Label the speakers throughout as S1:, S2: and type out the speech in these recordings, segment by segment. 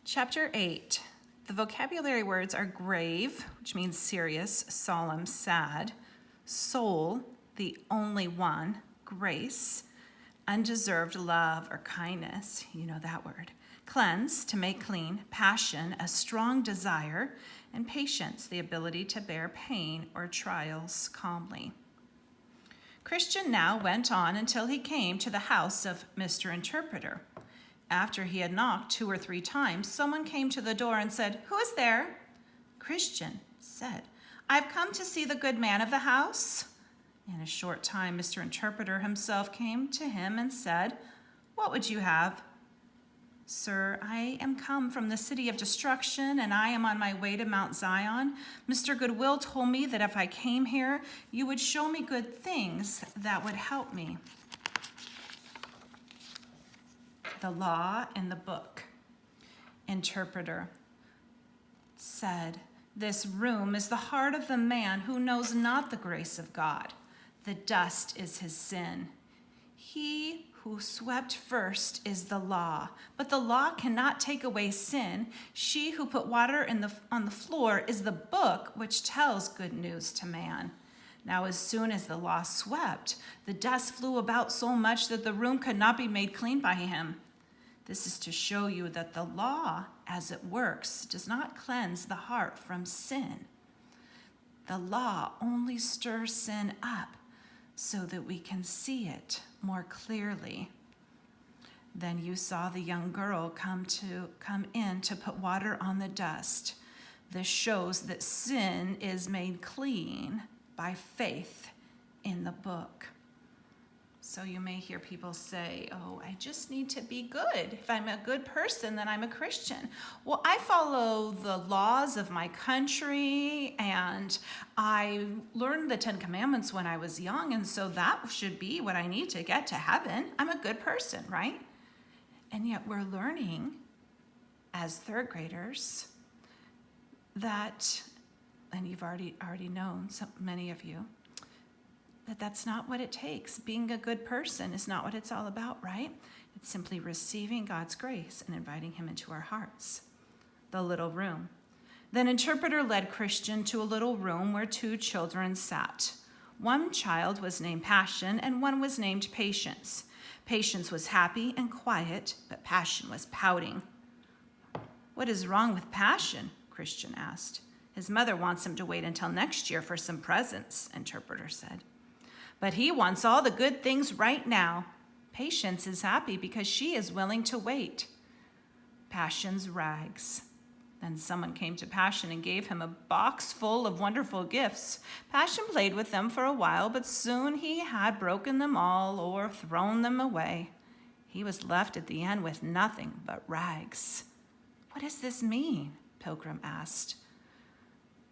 S1: Chapter 8. The vocabulary words are grave, which means serious, solemn, sad, soul, the only one, grace, undeserved love or kindness, you know that word, cleanse, to make clean, passion, a strong desire, and patience, the ability to bear pain or trials calmly. Christian now went on until he came to the house of Mr. Interpreter. After he had knocked 2 or 3 times, someone came to the door and said, "Who is there?" Christian said, "I've come to see the good man of the house." In a short time, Mr. Interpreter himself came to him and said, "What would you have?" "Sir, I am come from the city of destruction, and I am on my way to Mount Zion. Mr. Goodwill told me that if I came here, you would show me good things that would help me. The law and the book." Interpreter said, "This room is the heart of the man who knows not the grace of God. The dust is his sin. He who swept first is the law, but the law cannot take away sin. She who put water on the floor is the book which tells good news to man. Now, as soon as the law swept, the dust flew about so much that the room could not be made clean by him. This is to show you that the law, as it works, does not cleanse the heart from sin. The law only stirs sin up so that we can see it more clearly. Then you saw the young girl come in to put water on the dust. This shows that sin is made clean by faith in the book." So you may hear people say, "Oh, I just need to be good. If I'm a good person, then I'm a Christian." Well, I follow the laws of my country, and I learned the 10 Commandments when I was young, and so that should be what I need to get to heaven. I'm a good person, right? And yet we're learning as third graders that, and you've already known, many of you, that's not what it takes. Being a good person is not what it's all about, right? It's simply receiving God's grace and inviting him into our hearts. The little room. Then Interpreter led Christian to a little room where 2 children sat. One child was named Passion and one was named Patience. Patience was happy and quiet, but Passion was pouting. "What is wrong with Passion?" Christian asked. "His mother wants him to wait until next year for some presents," Interpreter said. "But he wants all the good things right now. Patience is happy because she is willing to wait." Passion's rags. Then someone came to Passion and gave him a box full of wonderful gifts. Passion played with them for a while, but soon he had broken them all or thrown them away. He was left at the end with nothing but rags. "What does this mean?" Pilgrim asked.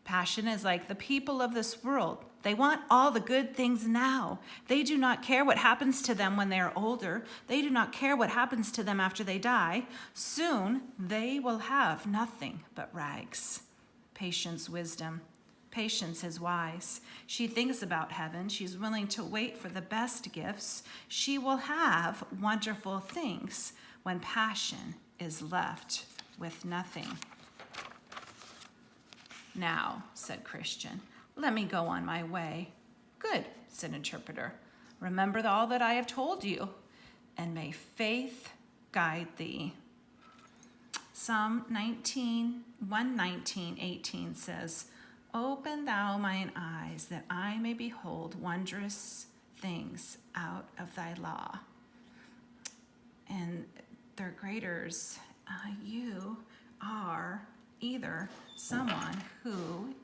S1: Passion is like the people of this world. They want all the good things now. They do not care what happens to them when they are older. They do not care what happens to them after they die. Soon they will have nothing but rags. Patience, wisdom. Patience is wise. She thinks about heaven. She's willing to wait for the best gifts. She will have wonderful things when Passion is left with nothing. "Now," said Christian, "let me go on my way." "Good," said Interpreter. "Remember all that I have told you, and may faith guide thee." Psalm 119:18 says, "Open thou mine eyes, that I may behold wondrous things out of thy law." And third graders, you are either someone who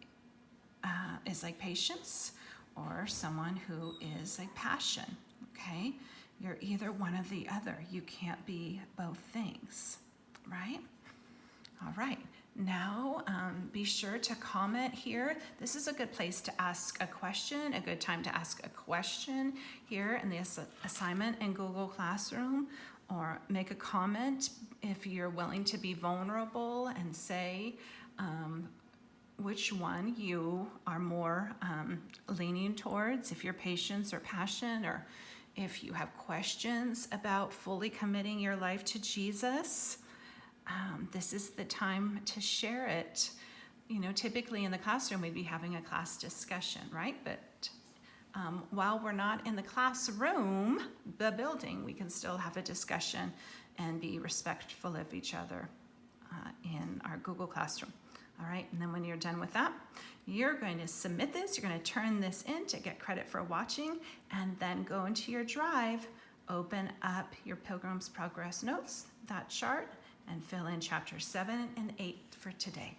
S1: is like Patience or someone who is like Passion, okay? You're either one or the other. You can't be both things, right? All right. Now, be sure to comment here. This is a good place to ask a question, a good time to ask a question here in the assignment in Google Classroom, or make a comment if you're willing to be vulnerable and say which one you are more leaning towards, if you're Patience or Passion, or if you have questions about fully committing your life to Jesus. this is the time to share it. Typically in the classroom, we'd be having a class discussion, right? But while we're not in the classroom, the building, we can still have a discussion and be respectful of each other in our Google Classroom. All right, and then when you're done with that, you're going to submit this, you're going to turn this in to get credit for watching, and then go into your drive, open up your Pilgrim's Progress notes, that chart, and fill in chapters 7 and 8 for today.